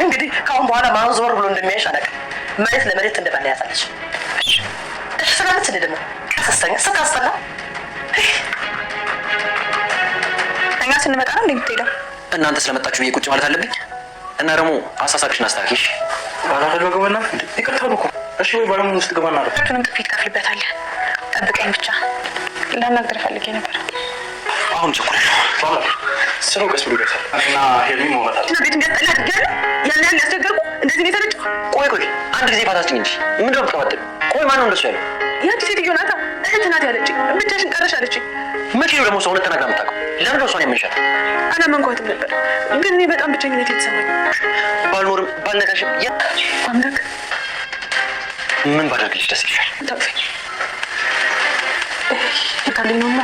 እንግዲህ ካሁን በኋላ ማን ዞር ብሎ እንደሚያይሽ አላውቅም። መሬት ለመሬት እንደበላ ያሳለች። እሺ ስለምት ደግሞ ቀሰስተኛ ስታስጠላ እኛ ስንመጣ ነው እንደምትሄደው። እናንተ ስለመጣችሁ ብዬ ቁጭ ማለት አለብኝ? እና ደግሞ አሳሳቅሽን አስተካክሽ። ባላደረገ ገበና ይቅርታ እኮ እሺ። ወይ ባለሙሉ ውስጥ ገባና አረ ሁሉንም ጥፊት ከፍልበታለህ። ጠብቀኝ ብቻ ላናግር ፈልጌ ነበር። አሁን ቸኩለሻል። ስሩ ቀስ ብሎ ይገሳል እና ሄሊ ሞመታል እና ቤት እንደጠላ ያለ ያን ያስቸገርኩ እንደዚህ ነው የተረጨው። ቆይ አንድ ጊዜ ባታስጭኝ እንጂ ምንድን ነው የምትቀባጥሪው? ቆይ ማን ነው እንደሱ ያለው? ያቺ ሴትዮ ናታ። እህት ናት ያለችኝ። ብቻሽን ቀረሽ አለችኝ። መቼ ነው ደግሞ ሰው እውነት ተናግራ የምታውቀው? ለምን ነው እሷን የምንሻት? አላመንኳትም ነበር፣ ግን እኔ በጣም ብቸኝነት የተሰማኝ። ባልኖርም ባልነካሽም አምላክ ምን ባደርግልሽ ደስ ይልሻል? ታቅፈኝ ታለኝ ነውና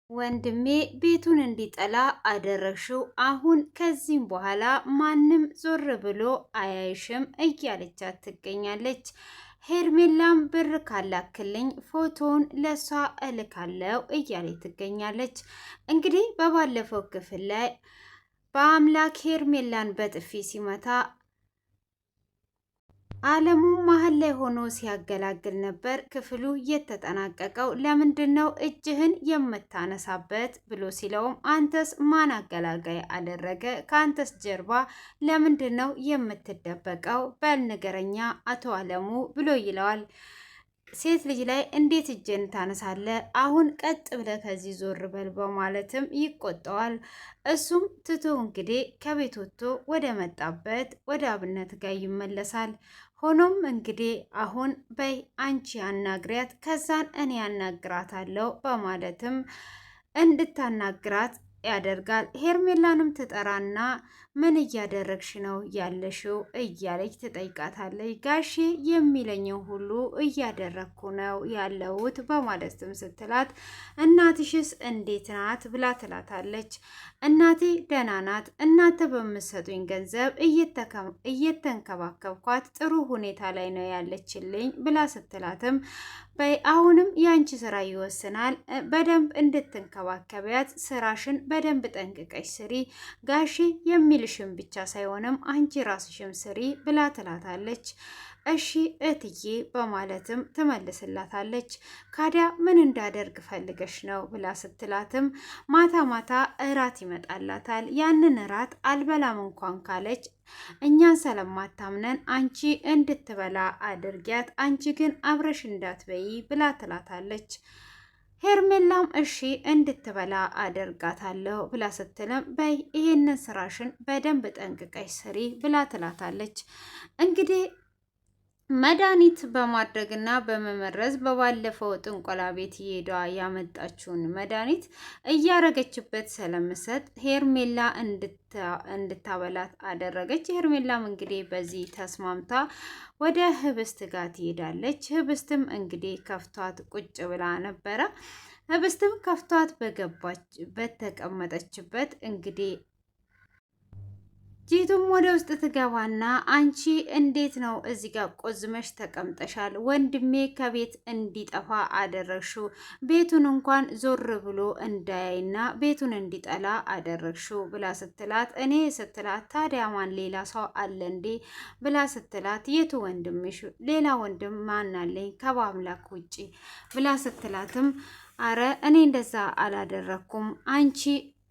ወንድሜ ቤቱን እንዲጠላ አደረግሽው። አሁን ከዚህም በኋላ ማንም ዞር ብሎ አያይሽም እያለቻት ትገኛለች። ሄርሜላም ብር ካላክልኝ ፎቶውን ለሷ እልካለው እያለች ትገኛለች። እንግዲህ በባለፈው ክፍል ላይ በአምላክ ሄርሜላን በጥፊ ሲመታ አለሙ መሀል ላይ ሆኖ ሲያገላግል ነበር ክፍሉ የተጠናቀቀው። ለምንድን ነው እጅህን የምታነሳበት ብሎ ሲለውም አንተስ ማን አገላጋይ አደረገ? ከአንተስ ጀርባ ለምንድን ነው የምትደበቀው? በል ንገረኛ አቶ አለሙ ብሎ ይለዋል። ሴት ልጅ ላይ እንዴት እጅን ታነሳለ? አሁን ቀጥ ብለ ከዚህ ዞር በል በማለትም ይቆጠዋል። እሱም ትቶ እንግዲህ ከቤት ወጥቶ ወደ መጣበት ወደ አብነት ጋር ይመለሳል። ሆኖም እንግዲህ አሁን በይ አንቺ አናግሪያት፣ ከዛን እኔ ያናግራታለሁ በማለትም እንድታናግራት ያደርጋል። ሄርሜላንም ትጠራና ምን እያደረግሽ ነው ያለሽው እያለች ትጠይቃታለች። ጋሼ የሚለኝን ሁሉ እያደረግኩ ነው ያለሁት በማለትም ስትላት እናትሽስ እንዴት ናት ብላ ትላታለች። እናቴ ደህና ናት፣ እናንተ በምትሰጡኝ ገንዘብ እየተንከባከብኳት ጥሩ ሁኔታ ላይ ነው ያለችልኝ ብላ ስትላትም በይ አሁንም የአንቺ ስራ ይወስናል፣ በደንብ እንድትንከባከቢያት ስራሽን በደንብ ጠንቅቀሽ ስሪ፣ ጋሼ የሚልሽም ብቻ ሳይሆንም አንቺ ራስሽም ስሪ ብላ ትላታለች። እሺ እትዬ በማለትም ትመልስላታለች። ካዲያ ምን እንዳደርግ ፈልገሽ ነው ብላ ስትላትም ማታ ማታ እራት ይመጣላታል። ያንን እራት አልበላም እንኳን ካለች እኛን ስለማታምነን አንቺ እንድትበላ አድርጊያት፣ አንቺ ግን አብረሽ እንዳትበይ ብላ ትላታለች። ሄርሜላም እሺ እንድትበላ አደርጋታለሁ ብላ ስትልም በይ ይሄንን ስራሽን በደንብ ጠንቅቀሽ ስሪ ብላ ትላታለች። እንግዲህ መድኃኒት በማድረግና በመመረዝ በባለፈው ጥንቆላ ቤት ሄዳ ያመጣችውን መድኃኒት እያረገችበት ስለምሰጥ ሄርሜላ እንድታበላት አደረገች። ሄርሜላም እንግዲህ በዚህ ተስማምታ ወደ ህብስት ጋር ትሄዳለች። ህብስትም እንግዲህ ከፍቷት ቁጭ ብላ ነበረ። ህብስትም ከፍቷት በተቀመጠችበት እንግዲህ ጂቱም ወደ ውስጥ ትገባና አንቺ እንዴት ነው እዚህ ጋር ቆዝመሽ ተቀምጠሻል? ወንድሜ ከቤት እንዲጠፋ አደረግሽው፣ ቤቱን እንኳን ዞር ብሎ እንዳያይና ቤቱን እንዲጠላ አደረግሽው ብላ ስትላት እኔ ስትላት ታዲያ ማን ሌላ ሰው አለ እንዴ ብላ ስትላት የቱ ወንድምሽ? ሌላ ወንድም ማን አለኝ ከበአምላክ ውጪ ብላ ስትላትም አረ እኔ እንደዛ አላደረኩም አንቺ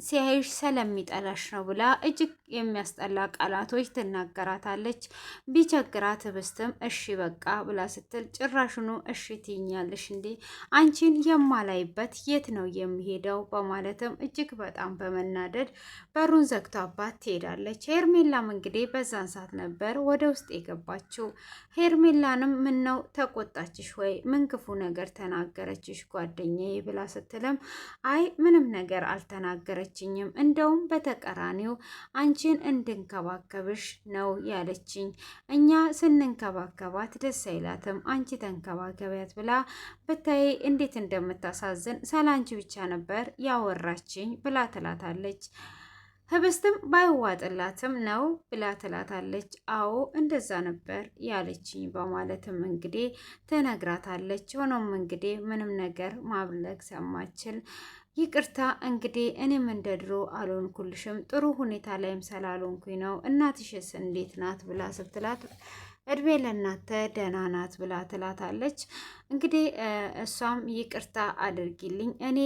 ሲያይሽ ስለሚጠላሽ ነው ብላ እጅግ የሚያስጠላ ቃላቶች ትናገራታለች። ቢቸግራት ህብስትም እሺ በቃ ብላ ስትል ጭራሽኑ እሺ ትይኛለሽ እንዴ? አንቺን የማላይበት የት ነው የሚሄደው? በማለትም እጅግ በጣም በመናደድ በሩን ዘግቷባት ትሄዳለች። ሄርሜላም እንግዲህ በዛን ሰዓት ነበር ወደ ውስጥ የገባችው። ሄርሜላንም ምን ነው ተቆጣችሽ ወይ? ምን ክፉ ነገር ተናገረችሽ ጓደኛዬ ብላ ስትልም አይ ምንም ነገር አልተናገረችኝም፣ እንደውም በተቃራኒው አንቺን እንድንከባከብሽ ነው ያለችኝ። እኛ ስንንከባከባት ደስ አይላትም፣ አንቺ ተንከባከቢያት ብላ ብታይ እንዴት እንደምታሳዝን ስላንቺ ብቻ ነበር ያወራችኝ ብላ ትላታለች። ህብስትም ባይዋጥላትም ነው ብላ ትላታለች። አዎ እንደዛ ነበር ያለችኝ በማለትም እንግዲህ ትነግራታለች። ሆኖም እንግዲህ ምንም ነገር ማብለግ ሰማችል ይቅርታ እንግዲህ እኔም እንደ ድሮ አልሆንኩልሽም፣ ጥሩ ሁኔታ ላይም ስላልሆንኩኝ ነው። እናትሽስ እንዴት ናት ብላ ስትላት እድሜ ለእናተ ደህና ናት ብላ ትላታለች። እንግዲህ እሷም ይቅርታ አድርጊልኝ እኔ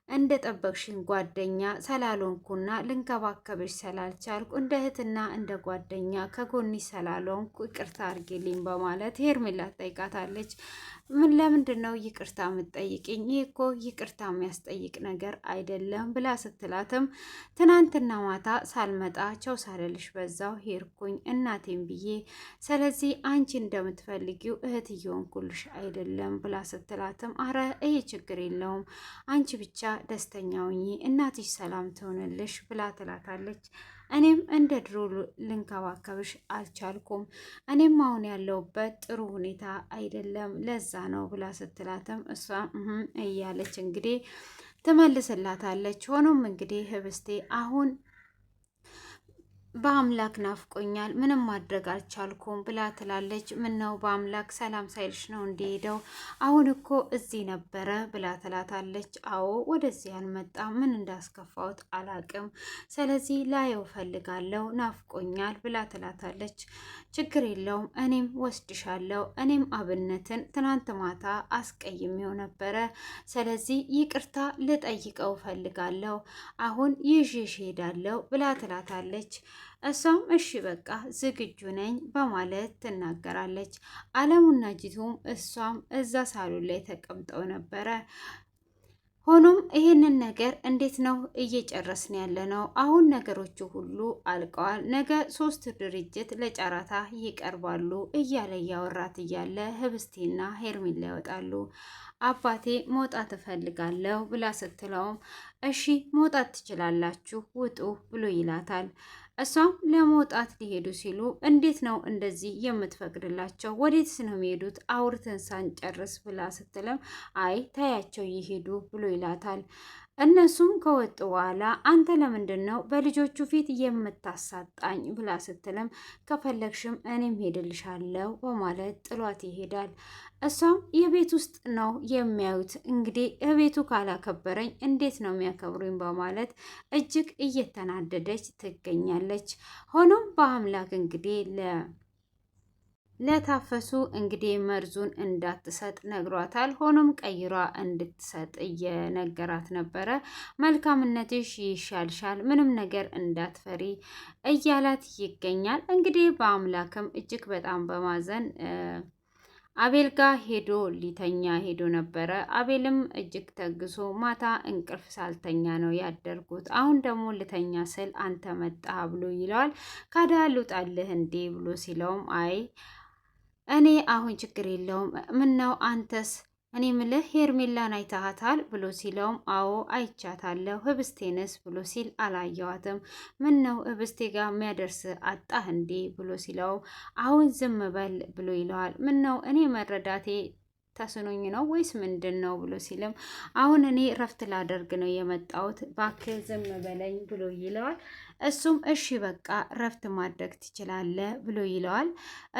እንደ ጠበቅሽኝ ጓደኛ ስላልሆንኩና ልንከባከብሽ ስላልቻልኩ እንደ እህትና እንደ ጓደኛ ከጎኒ ስላልሆንኩ ይቅርታ አድርጊልኝ በማለት ሄርሜላ ጠይቃታለች። ለምንድን ነው ይቅርታ የምትጠይቅኝ? ይህ እኮ ይቅርታ የሚያስጠይቅ ነገር አይደለም ብላ ስትላትም ትናንትና ማታ ሳልመጣ ቸው ሳልልሽ በዛው ሄድኩኝ እናቴም ብዬ፣ ስለዚህ አንቺ እንደምትፈልጊው እህት እየሆንኩልሽ አይደለም ብላ ስትላትም አረ ይሄ ችግር የለውም አንቺ ብቻ ደስተኛ ሁኚ እናትሽ ሰላም ትሆንልሽ ብላ ትላታለች። እኔም እንደ ድሮ ልንከባከብሽ አልቻልኩም፣ እኔም አሁን ያለሁበት ጥሩ ሁኔታ አይደለም ለዛ ነው ብላ ስትላትም እሷ እያለች እንግዲህ ትመልስላታለች። ሆኖም እንግዲህ ህብስቴ አሁን በአምላክ ናፍቆኛል ምንም ማድረግ አልቻልኩም ብላ ትላለች። ምን ነው በአምላክ ሰላም ሳይልሽ ነው እንደሄደው? አሁን እኮ እዚህ ነበረ ብላ ትላታለች። አዎ ወደዚህ አልመጣም፣ ምን እንዳስከፋውት አላቅም፣ ስለዚህ ላየው ፈልጋለሁ ናፍቆኛል ብላ ትላታለች። ችግር የለውም እኔም ወስድሻለሁ፣ እኔም አብነትን ትናንት ማታ አስቀይሜው ነበረ፣ ስለዚህ ይቅርታ ልጠይቀው ፈልጋለሁ፣ አሁን ይዤሽ ሄዳለሁ ብላ ትላታለች። እሷም እሺ በቃ ዝግጁ ነኝ በማለት ትናገራለች። አለሙና ጂቱም እሷም እዛ ሳሎን ላይ ተቀምጠው ነበረ። ሆኖም ይሄንን ነገር እንዴት ነው እየጨረስን ያለ ነው? አሁን ነገሮቹ ሁሉ አልቀዋል። ነገ 3 ድርጅት ለጨረታ ይቀርባሉ እያለ እያወራት እያለ ህብስቴና ሄርሜላ ይወጣሉ። አባቴ መውጣት እፈልጋለሁ ብላ ስትለውም እሺ መውጣት ትችላላችሁ ውጡ ብሎ ይላታል። እሷም ለመውጣት ሊሄዱ ሲሉ እንዴት ነው እንደዚህ የምትፈቅድላቸው? ወዴትስ ነው የሚሄዱት? አውርተን ሳንጨርስ ብላ ስትለም አይ ታያቸው ይሄዱ ብሎ ይላታል። እነሱም ከወጡ በኋላ አንተ ለምንድን ነው በልጆቹ ፊት የምታሳጣኝ ብላ ስትልም ከፈለግሽም እኔም ሄድልሻለሁ በማለት ጥሏት ይሄዳል። እሷም የቤት ውስጥ ነው የሚያዩት እንግዲህ እቤቱ ካላከበረኝ እንዴት ነው የሚያከብሩኝ በማለት እጅግ እየተናደደች ትገኛለች። ሆኖም በአምላክ እንግዲህ ለታፈሱ እንግዲህ መርዙን እንዳትሰጥ ነግሯታል። ሆኖም ቀይሯ እንድትሰጥ እየነገራት ነበረ። መልካምነትሽ ይሻልሻል፣ ምንም ነገር እንዳትፈሪ እያላት ይገኛል። እንግዲህ በአምላክም እጅግ በጣም በማዘን አቤል ጋር ሄዶ ሊተኛ ሄዶ ነበረ። አቤልም እጅግ ተግሶ ማታ እንቅልፍ ሳልተኛ ነው ያደርጉት፣ አሁን ደግሞ ልተኛ ስል አንተ መጣ ብሎ ይለዋል። ካዳ ልውጣልህ እንዴ ብሎ ሲለውም አይ እኔ አሁን ችግር የለውም፣ ምን ነው አንተስ? እኔ ምልህ ሄርሜላን አይተሃታል ብሎ ሲለውም አዎ አይቻታለሁ፣ ህብስቴንስ ብሎ ሲል አላየዋትም። ምን ነው ህብስቴ ጋር የሚያደርስ አጣህ እንዴ ብሎ ሲለው አሁን ዝም በል ብሎ ይለዋል። ምን ነው እኔ መረዳቴ ተስኖኝ ነው ወይስ ምንድን ነው ብሎ ሲልም አሁን እኔ እረፍት ላደርግ ነው የመጣሁት፣ እባክህ ዝም በለኝ ብሎ ይለዋል። እሱም እሺ በቃ እረፍት ማድረግ ትችላለህ ብሎ ይለዋል።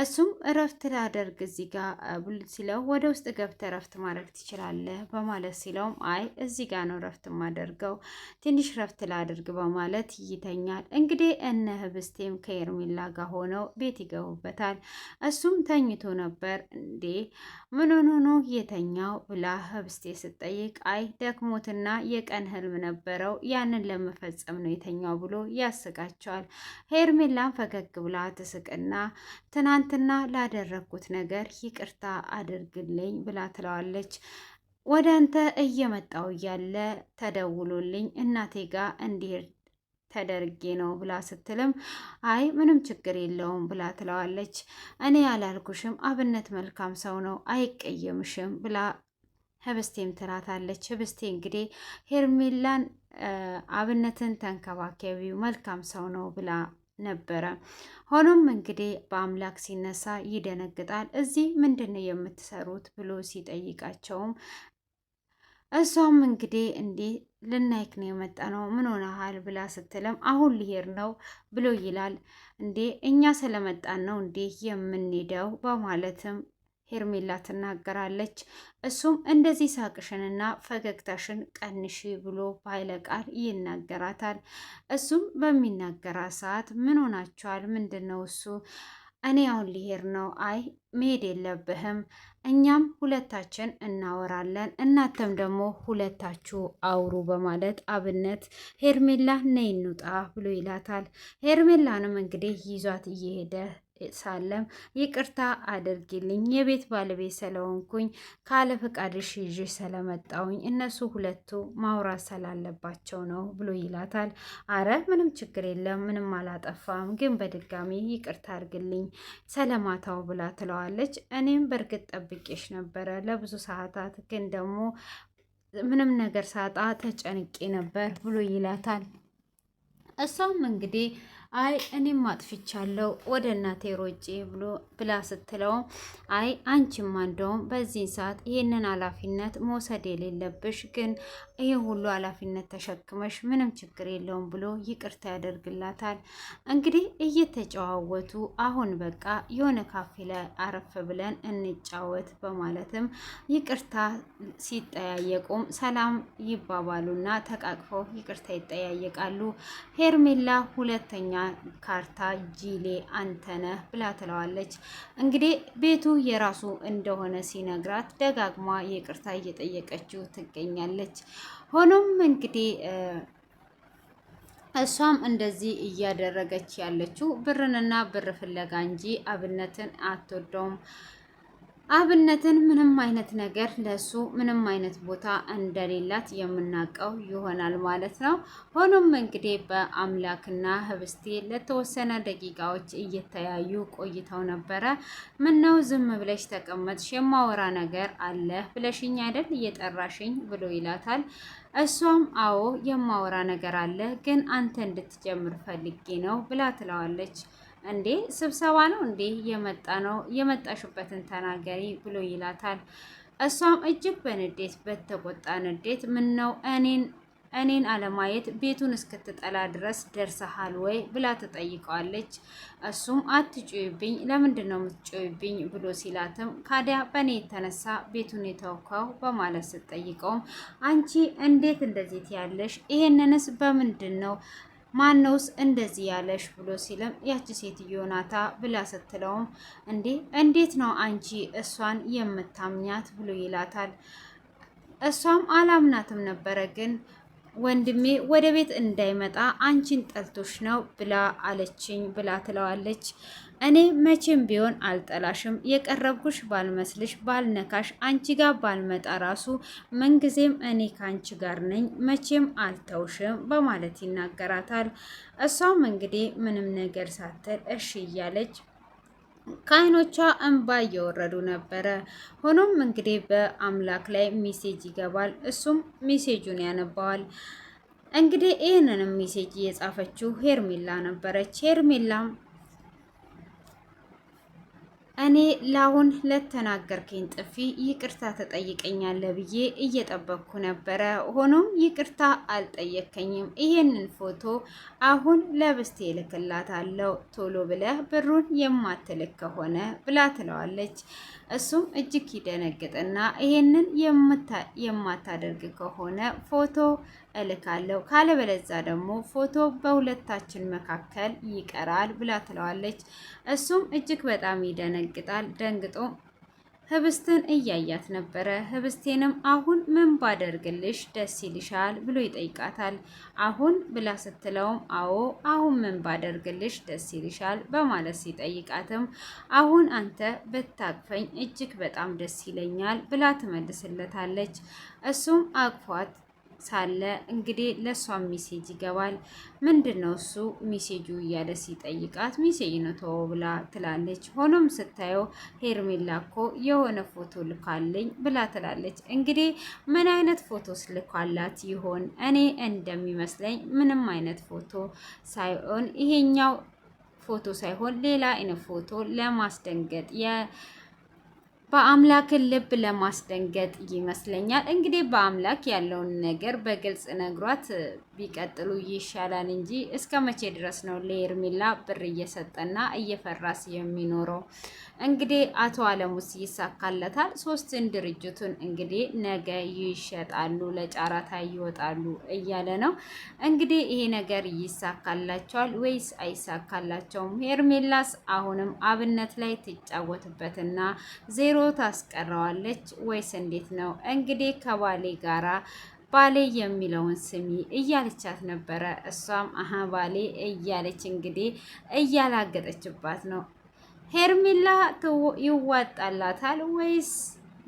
እሱም እረፍት ላደርግ እዚህ ጋር ብሎ ሲለው ወደ ውስጥ ገብተህ እረፍት ማድረግ ትችላለህ በማለት ሲለውም አይ እዚህ ጋር ነው እረፍት ማደርገው፣ ትንሽ እረፍት ላደርግ በማለት ይተኛል። እንግዲህ እነ ህብስቴም ከሄርሜላ ጋር ሆነው ቤት ይገቡበታል። እሱም ተኝቶ ነበር። እንዴ ምን ሆኖ ነው የተኛው ብላ ህብስቴ ስትጠይቅ አይ ደክሞትና የቀን ህልም ነበረው ያንን ለመፈጸም ነው የተኛው ብሎ ያስቃቸዋል። ሄርሜላን ፈገግ ብላ ትስቅና ትናንትና ላደረግኩት ነገር ይቅርታ አድርግልኝ ብላ ትለዋለች። ወደ አንተ እየመጣው እያለ ተደውሎልኝ እናቴ ጋር እንዲሄድ ተደርጌ ነው ብላ ስትልም አይ ምንም ችግር የለውም ብላ ትለዋለች። እኔ ያላልኩሽም አብነት መልካም ሰው ነው አይቀየምሽም ብላ ህብስቴም ትላታለች። ህብስቴ እንግዲህ ሄርሜላን አብነትን ተንከባከቢው መልካም ሰው ነው ብላ ነበረ። ሆኖም እንግዲህ በአምላክ ሲነሳ ይደነግጣል። እዚህ ምንድን ነው የምትሰሩት ብሎ ሲጠይቃቸውም እሷም እንግዲህ እንዲህ ልናይክ ነው የመጣ ነው ምን ሆነሃል ብላ ስትልም አሁን ሊሄድ ነው ብሎ ይላል። እንዴ እኛ ስለመጣን ነው እንዴ የምንሄደው በማለትም ሄርሜላ ትናገራለች። እሱም እንደዚህ ሳቅሽንና ፈገግታሽን ቀንሺ ብሎ በኃይለ ቃል ይናገራታል። እሱም በሚናገራት ሰዓት ምን ሆናችኋል? ምንድን ነው እሱ? እኔ አሁን ሊሄድ ነው። አይ መሄድ የለብህም፣ እኛም ሁለታችን እናወራለን፣ እናንተም ደግሞ ሁለታችሁ አውሩ በማለት አብነት ሄርሜላ ነይ እንውጣ ብሎ ይላታል። ሄርሜላንም እንግዲህ ይዟት እየሄደ ሳለም ይቅርታ አድርጊልኝ የቤት ባለቤት ስለሆንኩኝ ካለ ፈቃድሽ ይዤ ስለመጣውኝ እነሱ ሁለቱ ማውራት ስላለባቸው ነው ብሎ ይላታል። አረ ምንም ችግር የለም ምንም አላጠፋም፣ ግን በድጋሚ ይቅርታ አድርግልኝ ሰለማታው ብላ ትለዋለች። እኔም በእርግጥ ጠብቄሽ ነበረ ለብዙ ሰዓታት፣ ግን ደግሞ ምንም ነገር ሳጣ ተጨንቄ ነበር ብሎ ይላታል። እሷም እንግዲህ አይ እኔም አጥፍቻለሁ ወደ እናቴ ሮጬ ብላ ስትለው አይ አንቺማ እንደውም በዚህን ሰዓት ይህንን ኃላፊነት መውሰድ የሌለብሽ፣ ግን ይህ ሁሉ ኃላፊነት ተሸክመሽ ምንም ችግር የለውም ብሎ ይቅርታ ያደርግላታል። እንግዲህ እየተጨዋወቱ አሁን በቃ የሆነ ካፌ ላይ አረፍ ብለን እንጫወት በማለትም ይቅርታ ሲጠያየቁም ሰላም ይባባሉና ተቃቅፈው ይቅርታ ይጠያየቃሉ። ሄርሜላ ሁለተኛ ካርታ ጂሌ አንተነህ ብላ ትለዋለች። እንግዲህ ቤቱ የራሱ እንደሆነ ሲነግራት ደጋግማ ይቅርታ እየጠየቀችው ትገኛለች። ሆኖም እንግዲህ እሷም እንደዚህ እያደረገች ያለችው ብርንና ብር ፍለጋ እንጂ አብነትን አትወደውም። አብነትን ምንም አይነት ነገር ለሱ ምንም አይነት ቦታ እንደሌላት የምናውቀው ይሆናል ማለት ነው። ሆኖም እንግዲህ በአምላክና ህብስቴ ለተወሰነ ደቂቃዎች እየተያዩ ቆይተው ነበረ። ምነው ዝም ብለሽ ተቀመጥሽ? የማወራ ነገር አለ ብለሽኝ አይደል እየጠራሽኝ ብሎ ይላታል። እሷም አዎ የማወራ ነገር አለ፣ ግን አንተ እንድትጀምር ፈልጌ ነው ብላ ትለዋለች። እንዴ ስብሰባ ነው እንዴ የመጣሽበትን ተናገሪ ብሎ ይላታል። እሷም እጅግ በንዴት በተቆጣ ንዴት ምን ነው እኔን አለማየት ቤቱን እስክትጠላ ድረስ ደርሰሃል ወይ ብላ ትጠይቀዋለች። እሱም አትጮይብኝ፣ ለምንድን ነው የምትጮይብኝ ብሎ ሲላትም ካዲያ በእኔ የተነሳ ቤቱን የተወካው በማለት ስትጠይቀውም አንቺ እንዴት እንደዚህ ትያለሽ? ይሄንንስ በምንድን ነው ማነውስ እንደዚህ ያለሽ ብሎ ሲልም ያቺ ሴትዮ ናታ ብላ ስትለውም እንዴት ነው አንቺ እሷን የምታምኛት ብሎ ይላታል። እሷም አላምናትም ነበረ፣ ግን ወንድሜ ወደ ቤት እንዳይመጣ አንቺን ጠልቶሽ ነው ብላ አለችኝ ብላ ትለዋለች። እኔ መቼም ቢሆን አልጠላሽም፣ የቀረብኩሽ ባልመስልሽ ባልነካሽ፣ አንቺ ጋር ባልመጣ ራሱ ምንጊዜም እኔ ከአንቺ ጋር ነኝ፣ መቼም አልተውሽም በማለት ይናገራታል። እሷም እንግዲህ ምንም ነገር ሳትል እሺ እያለች ከአይኖቿ እንባ እየወረዱ ነበረ። ሆኖም እንግዲህ በአምላክ ላይ ሜሴጅ ይገባል። እሱም ሜሴጁን ያነባዋል። እንግዲህ ይህንንም ሜሴጅ እየጻፈችው ሄርሜላ ነበረች። ሄርሜላም እኔ ላሁን ለተናገርከኝ ጥፊ ይቅርታ ተጠይቀኛለህ ብዬ እየጠበቅኩ ነበረ። ሆኖም ይቅርታ አልጠየከኝም። ይሄንን ፎቶ አሁን ለብስቴ እልክላታለሁ፣ ቶሎ ብለህ ብሩን የማትልክ ከሆነ ብላ ትለዋለች። እሱም እጅግ ይደነግጥና ይሄንን የማታደርግ ከሆነ ፎቶ እልካለሁ፣ ካለበለዛ ደግሞ ፎቶ በሁለታችን መካከል ይቀራል ብላ ትለዋለች። እሱም እጅግ በጣም ይደነግጣል። ደንግጦ ህብስትን እያያት ነበረ። ህብስቴንም አሁን ምን ባደርግልሽ ደስ ይልሻል ብሎ ይጠይቃታል። አሁን ብላ ስትለውም አዎ አሁን ምን ባደርግልሽ ደስ ይልሻል በማለት ሲጠይቃትም አሁን አንተ ብታቅፈኝ እጅግ በጣም ደስ ይለኛል ብላ ትመልስለታለች። እሱም አቅፏት ሳለ እንግዲህ ለሷ ሜሴጅ ይገባል። ምንድነው እሱ ሜሴጁ እያለ ሲጠይቃት ሜሴጅ ነው ተወው ብላ ትላለች። ሆኖም ስታየው ሄርሜላ እኮ የሆነ ፎቶ ልካልኝ ብላ ትላለች። እንግዲህ ምን አይነት ፎቶ ልኳላት ይሆን? እኔ እንደሚመስለኝ ምንም አይነት ፎቶ ሳይሆን ይሄኛው ፎቶ ሳይሆን ሌላ አይነት ፎቶ ለማስደንገጥ በአምላክን ልብ ለማስደንገጥ ይመስለኛል። እንግዲህ በአምላክ ያለውን ነገር በግልጽ ነግሯት ቢቀጥሉ ይሻላል እንጂ እስከ መቼ ድረስ ነው ለሄርሜላ ብር እየሰጠና እየፈራስ የሚኖረው? እንግዲህ አቶ አለሙስ ይሳካለታል። ሶስትን ድርጅቱን እንግዲህ ነገ ይሸጣሉ፣ ለጨረታ ይወጣሉ እያለ ነው። እንግዲህ ይሄ ነገር ይሳካላቸዋል ወይስ አይሳካላቸውም? ሄርሜላስ አሁንም አብነት ላይ ትጫወትበትና ዜሮ ታስቀረዋለች ወይስ እንዴት ነው? እንግዲህ ከባሌ ጋራ ባሌ የሚለውን ስሚ እያለቻት ነበረ። እሷም አሀ ባሌ እያለች እንግዲህ እያላገጠችባት ነው። ሄርሜላ ይዋጣላታል ወይስ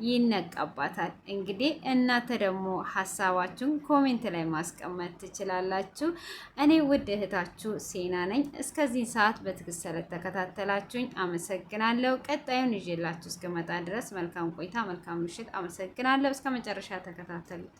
ይነቃባታል? እንግዲህ እናንተ ደግሞ ሀሳባችሁን ኮሜንት ላይ ማስቀመጥ ትችላላችሁ። እኔ ውድ እህታችሁ ሴና ነኝ። እስከዚህ ሰዓት በትዕግስት ስለተከታተላችሁኝ አመሰግናለሁ። ቀጣዩን ይዤላችሁ እስከመጣ ድረስ መልካም ቆይታ፣ መልካም ምሽት። አመሰግናለሁ። እስከ መጨረሻ ተከታተሉት።